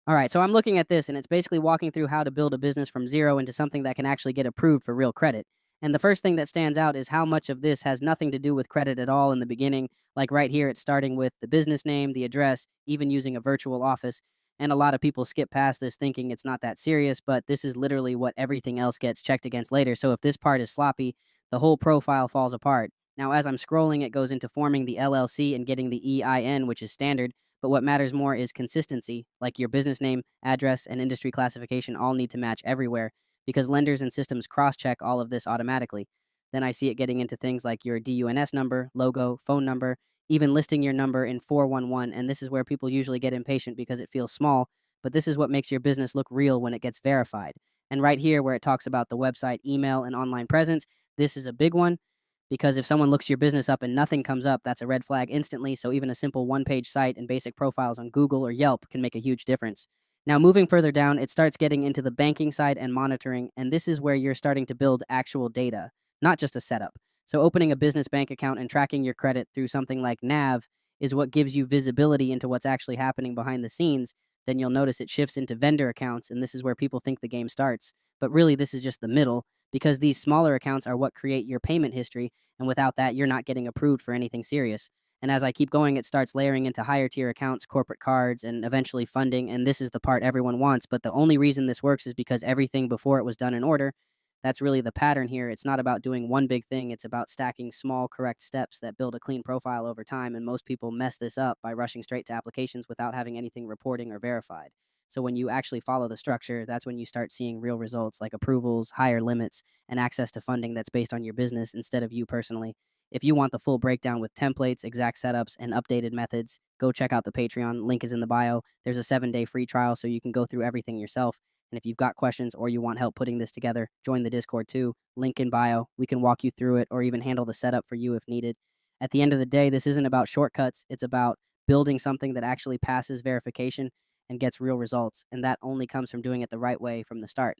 All right, so I'm looking at this and it's basically walking through how to build a business from zero into something that can actually get approved for real credit. And the first thing that stands out is how much of this has nothing to do with credit at all in the beginning. Like right here, it's starting with the business name, the address, even using a virtual office. And a lot of people skip past this thinking it's not that serious, but this is literally what everything else gets checked against later. So if this part is sloppy, the whole profile falls apart. Now, as I'm scrolling, it goes into forming the LLC and getting the EIN, which is standard. But what matters more is consistency, like your business name, address, and industry classification all need to match everywhere because lenders and systems cross check all of this automatically. Then I see it getting into things like your DUNS number, logo, phone number, even listing your number in 411. And this is where people usually get impatient because it feels small, but this is what makes your business look real when it gets verified. And right here, where it talks about the website, email, and online presence, this is a big one because if someone looks your business up and nothing comes up, that's a red flag instantly. So even a simple one-page site and basic profiles on Google or Yelp can make a huge difference. Now, moving further down, it starts getting into the banking side and monitoring, and this is where you're starting to build actual data, not just a setup. So opening a business bank account and tracking your credit through something like Nav is what gives you visibility into what's actually happening behind the scenes. Then you'll notice it shifts into vendor accounts, and this is where people think the game starts. But really, this is just the middle because these smaller accounts are what create your payment history, and without that, you're not getting approved for anything serious. And as I keep going, it starts layering into higher tier accounts, corporate cards, and eventually funding. And this is the part everyone wants. But the only reason this works is because everything before it was done in order. That's really the pattern here. It's not about doing one big thing, it's about stacking small, correct steps that build a clean profile over time. And most people mess this up by rushing straight to applications without having anything reporting or verified. So when you actually follow the structure, that's when you start seeing real results like approvals, higher limits, and access to funding that's based on your business instead of you personally. If you want the full breakdown with templates, exact setups, and updated methods, go check out the Patreon. Link is in the bio. There's a 7-day free trial so you can go through everything yourself. And if you've got questions or you want help putting this together, join the Discord too. Link in bio. We can walk you through it or even handle the setup for you if needed. At the end of the day, this isn't about shortcuts. It's about building something that actually passes verification and gets real results. And that only comes from doing it the right way from the start.